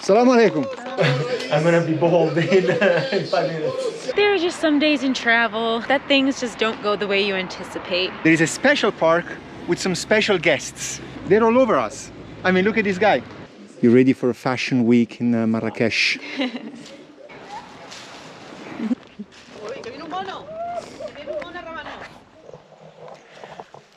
Assalamu alaikum. I'm gonna be bald in 5 minutes. There are just some days in travel that things just don't go the way you anticipate. There is a special park with some special guests. They're all over us. I mean, look at this guy. You ready for a fashion week in Marrakesh?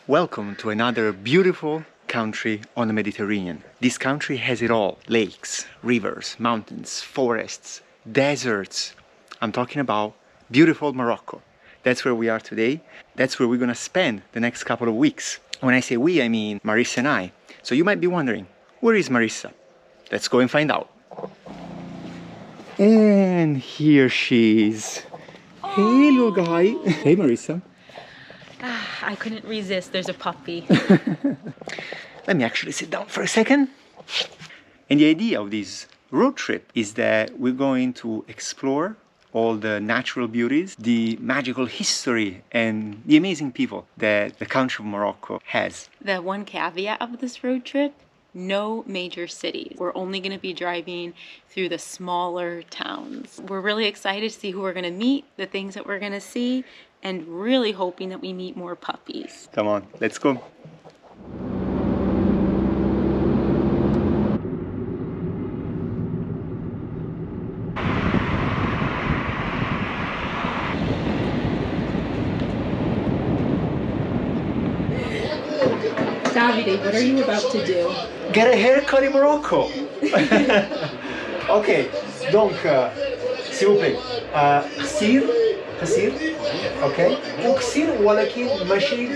Welcome to another beautiful country on the Mediterranean. This country has it all. Lakes, rivers, mountains, forests, deserts. I'm talking about beautiful Morocco. That's where we are today. That's where we're gonna spend the next couple of weeks. When I say we, I mean Marissa and I. So you might be wondering, where is Marissa? Let's go and find out. And here she is. Hey, little guy. Hey, Marissa. I couldn't resist. There's a puppy. Let me actually sit down for a second. And the idea of this road trip is that we're going to explore all the natural beauties, the magical history, and the amazing people that the country of Morocco has. The one caveat of this road trip, no major cities. We're only going to be driving through the smaller towns. We're really excited to see who we're going to meet, the things that we're going to see, and really hoping that we meet more puppies. Come on, let's go. Davide, what are you about to do? Get a haircut in Morocco. Okay, donc, s'il vous plaît, قصير اوكي وقصير ولكن ماشي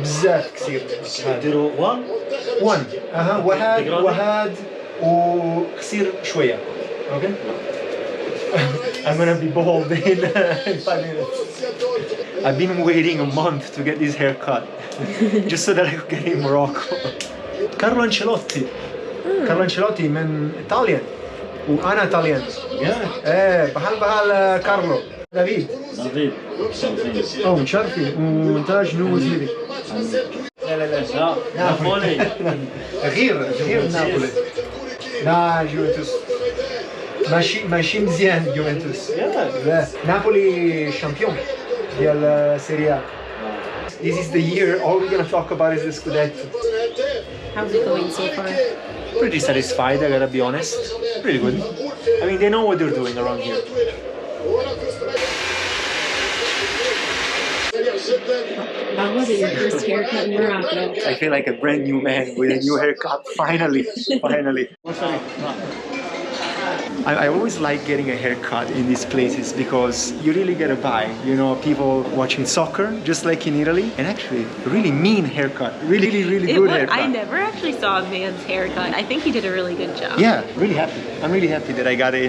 بزاف قصير. نديرو 1 وهاد وقصير شويه. اوكي. I'm gonna be bald in 5 minutes. I've been waiting a month to get this haircut just so that I could get in Morocco. Carlo Ancelotti. Carlo Ancelotti من ايطاليان وانا ايطاليان. ايه بحال كارلو. دافيد. اوه مشرفي وانت شنو وزيري؟ لا نابولي. غير نابولي. لا يوفنتوس ماشي مزيان يوفنتوس. لا نابولي شامبيون ديال سيريا. This is the year all we're gonna talk about is the Scudetto. How's it going so far? Pretty satisfied, I gotta be honest. Pretty good. I mean, they know what they're doing around here. How was it, your first haircut in Morocco? I feel like a brand new man with a new haircut. Finally. I always like getting a haircut in these places because you really get a vibe. You know, people watching soccer, just like in Italy, and actually a really mean haircut. Really good haircut. I never actually saw a man's haircut. I think he did a really good job. Yeah, really happy. I'm really happy that I got it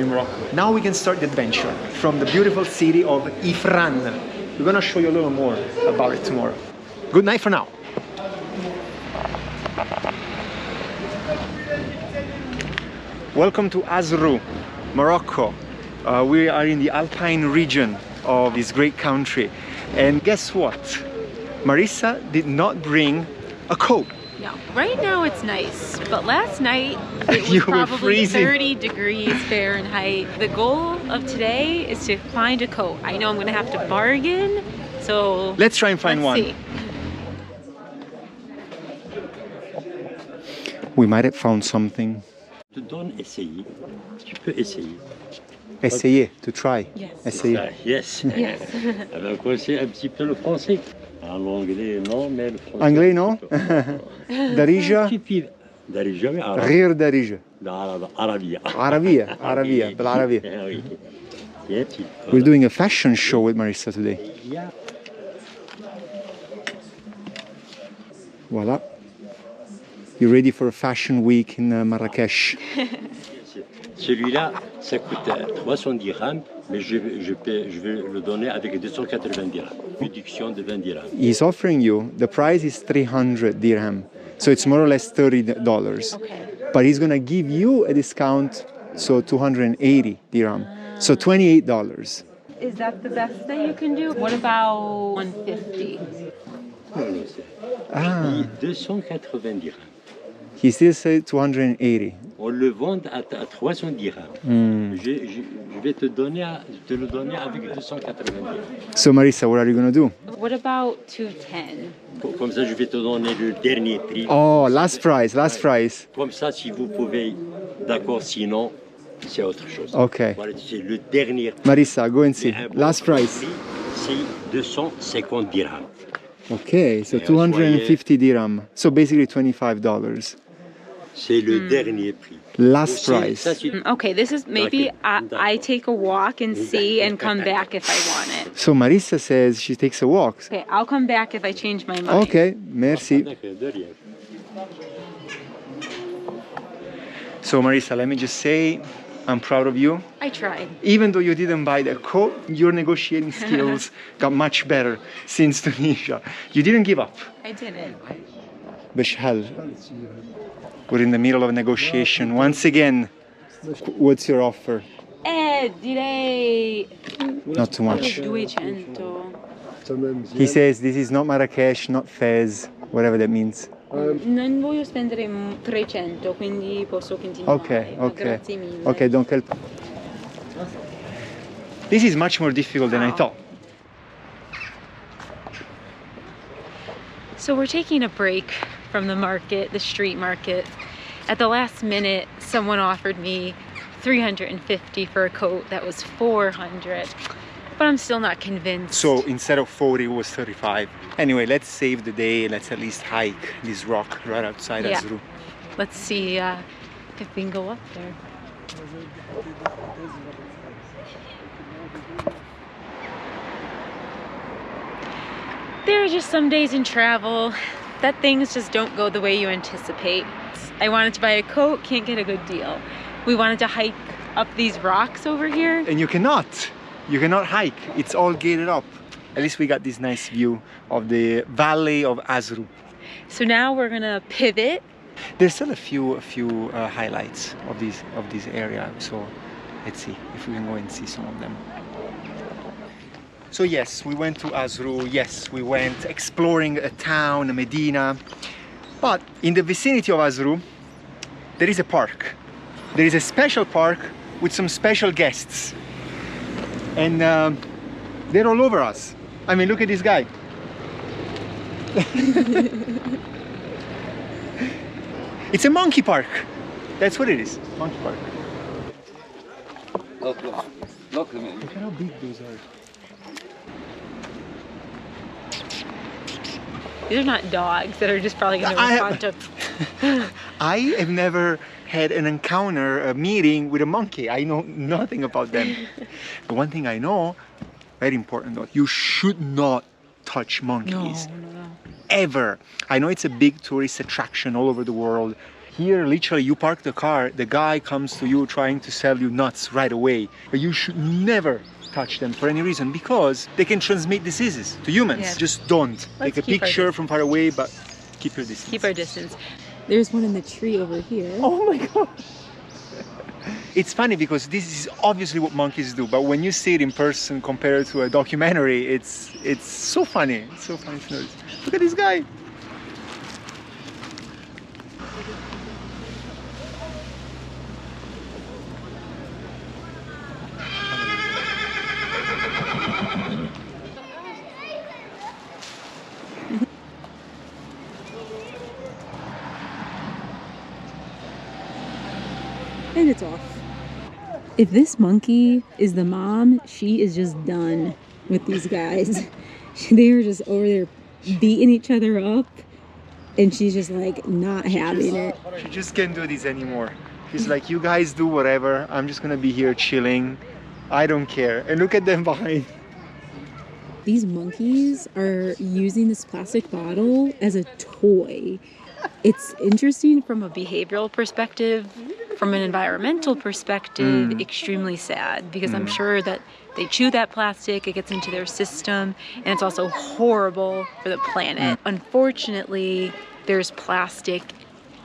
in Morocco. Now we can start the adventure from the beautiful city of Ifran. We're gonna show you a little more about it tomorrow. Good night for now. Welcome to Azrou, Morocco. We are in the Alpine region of this great country. And guess what? Marissa did not bring a coat. No, right now it's nice, but last night it was You were probably freezing. 30 degrees Fahrenheit. The goal of today is to find a coat. I know I'm gonna have to bargain, so Let's try and find one. see. We might have found something. Je te donne essayer. Tu peux essayer. Essayer, to try. Yes. Essayer. Yes. Yes. On va commencer un petit peu le français. En l'anglais, non, mais le français. Anglais, non? Darija? Darija, mais arabe. غير دارجة. Arabia. عربية بالعربية. Oui. Yeah, petit. We're doing a fashion show with Marissa today. Yeah. Voilà. You ready for a fashion week in Marrakesh? Celui-là, ça coûte 300 dirhams, mais je vais le donner avec 280 dirhams. Réduction de 20 dirhams. He's offering you, the price is 300 dirham. So it's more or less $30. Okay. But he's gonna give you a discount, so 280 dirham. So $28. Is that the best that you can do? What about 150? Ah. 280 dirhams. He still said 280. On le vend à 300 dirhams. Je vais te le donner avec 280 dirhams. So Marissa, what are you gonna do? What about 210? Comme ça, je vais te donner le dernier prix. Oh, last price, last price. Comme ça, si vous pouvez, d'accord, sinon, c'est autre chose. Okay. Voilà, c'est le dernier prix. Marissa, go and see. Et un bon Last price. prix, c'est 250 dirhams. Okay, so 250 dirham. So basically $25. C'est le dernier prix. Last Ça, price. c'est- Okay, this is maybe Okay. I take a walk and see and come back if I want it. So Marissa says she takes a walk. Okay, I'll come back if I change my mind. Okay, merci. D'accord, de rien. So Marissa, let me just say, I'm proud of you. I tried. Even though you didn't buy the coat, your negotiating skills got much better since Tunisia. You didn't give up. I didn't. Bishal. We're in the middle of a negotiation. Once again, what's your offer? Direi Not too much. 200. He says this is not Marrakesh, not Fez, whatever that means. Non voglio spendere 300, quindi posso continuare. Okay, ma okay. Grazie mille. Okay, don't help. This is much more difficult than I thought. So we're taking a break from the market, the street market. At the last minute, someone offered me 350 for a coat that was 400, but I'm still not convinced. So instead of 40, it was 35. Anyway, let's save the day. Let's at least hike this rock right outside Yeah. Azrou. Let's see if we can go up there. There are just some days in travel that things just don't go the way you anticipate. I wanted to buy a coat, can't get a good deal. We wanted to hike up these rocks over here. And you cannot hike. It's all gated up. At least we got this nice view of the valley of Azrou. So now we're gonna pivot. There's still a few highlights of this area. So let's see if we can go and see some of them. So yes, we went to Azrou. Yes, we went exploring a town, Medina. But in the vicinity of Azrou, there is a park. There is a special park with some special guests. And they're all over us. I mean, look at this guy. It's a monkey park. That's what it is, monkey park. Look at how big those are. These are not dogs that are just probably gonna respond to. I have never had an encounter, a meeting with a monkey. I know nothing about them. The one thing I know, very important though, you should not touch monkeys. No. Ever. I know it's a big tourist attraction all over the world. Here, literally, you park the car, the guy comes to you trying to sell you nuts right away. But you should never touch them for any reason because they can transmit diseases to humans. Yeah. Just don't. Let's Take a keep our picture from far away, but keep your distance. Keep our distance. There's one in the tree over here. Oh my god! It's funny because this is obviously what monkeys do, but when you see it in person compared to a documentary, it's so funny. It's so funny to notice. Look at this guy. And it's off. If this monkey is the mom, she is just done with these guys. They are just over there beating each other up, and she's just like not having it. She just can't do this anymore. She's like, you guys do whatever. I'm just gonna be here chilling. I don't care. And look at them behind. These monkeys are using this plastic bottle as a toy. It's interesting from a behavioral perspective. From an environmental perspective, extremely sad because I'm sure that they chew that plastic, it gets into their system, and it's also horrible for the planet. Unfortunately, there's plastic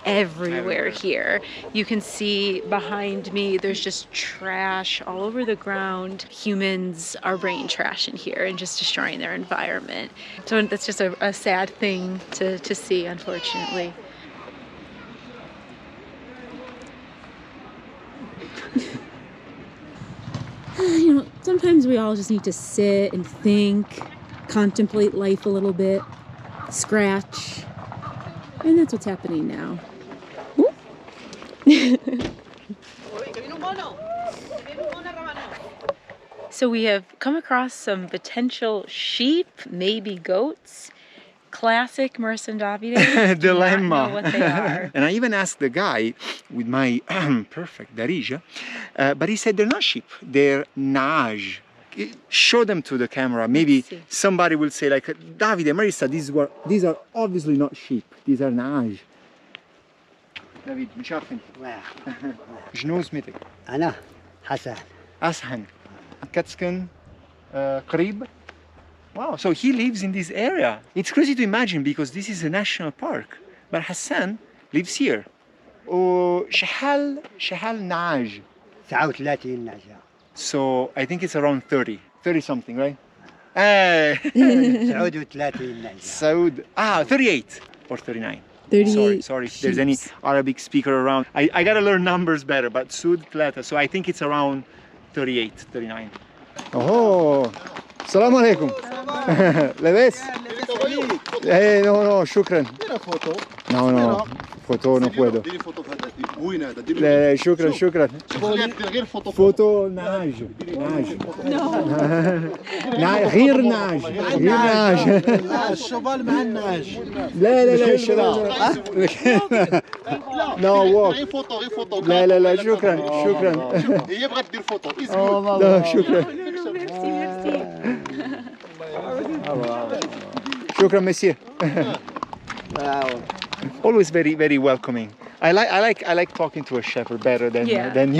everywhere here. You can see behind me, there's just trash all over the ground. Humans are bringing trash in here and just destroying their environment. So that's just a sad thing to see, unfortunately. You know, sometimes we all just need to sit and think, contemplate life a little bit, scratch, and that's what's happening now. So we have come across some potential sheep, maybe goats. Classic Marissa and Davide. Dilemma. Know what they are. And I even asked the guy with my perfect Darija, but he said they're not sheep, they're nage. Show them to the camera. Maybe somebody will say like, Davide, Marissa, these are obviously not sheep. These are nage. David, مش عارفين. شنو اسمك؟ أنا حسن. Ashan. Katskan قريب. Wow, so he lives in this area. It's crazy to imagine because this is a national park. But Hassan lives here. شحال نعاج. 39 نجا. So I think it's around 30 something, right? Hey. 39 نجا. Saud. 38 or 39. 38 Sorry if there's any Arabic speaker around. I gotta learn numbers better, but Sud Tlata. So I think it's around 38, 39. Oh, Salam alaikum. ¿Le no, shukran. No, foto no puedo. Shukran. Foto naj. غير ناج. الشبال مع الناج. لا الشباب. No walk. لا شكرا. هي بغات دير فوتو. لا شكرا. شكرا monsieur. Always very welcoming. I like talking to a shepherd better than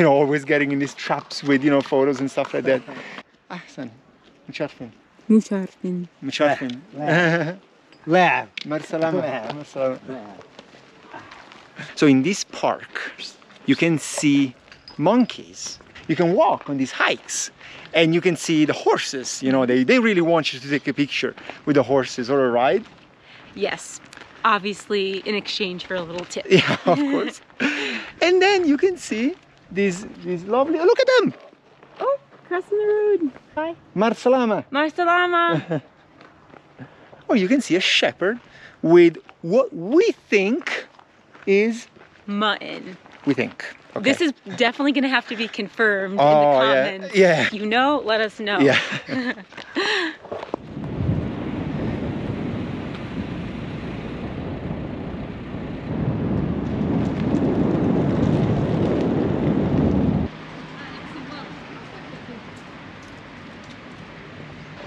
always getting in these traps with photos and stuff like that. أحسن. متشرفين. واعر. مرسلامة. So in this park, you can see monkeys. You can walk on these hikes, and you can see the horses. They really want you to take a picture with the horses or a ride. Yes, obviously in exchange for a little tip. Yeah, of course. And then you can see these lovely. Look at them. Oh, crossing the road. Hi. Marsalama. Marsalama. Oh, you can see a shepherd with what we think is mutton. We think. Okay. This is definitely going to have to be confirmed in the comments. Yeah. You know, let us know. Yeah.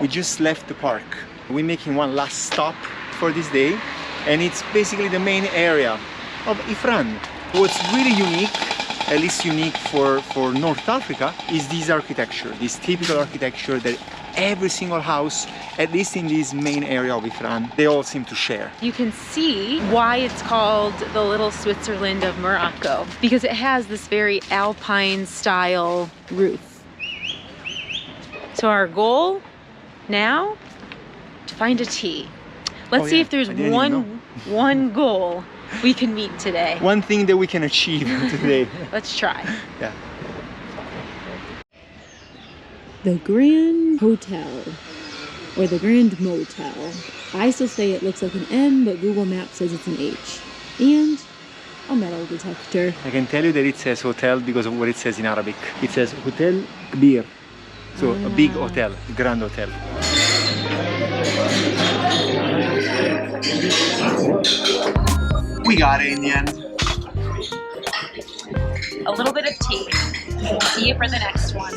We just left the park. We're making one last stop for this day, and it's basically the main area of Ifran. What's really unique, at least unique for North Africa, is this architecture, this typical architecture that every single house, at least in this main area of Ifran, they all seem to share. You can see why it's called the Little Switzerland of Morocco, because it has this very Alpine style roof. So our goal now, to find a tea. Let's see if there's one goal we can meet today. One thing that we can achieve today. Let's try. Yeah. The Grand Hotel, or the Grand Motel. I still say it looks like an M, but Google Maps says it's an H. And a metal detector. I can tell you that it says hotel because of what it says in Arabic. It says Hotel Kbir. So a big hotel, Grand Hotel. We got it in the end. A little bit of tea. See you for the next one.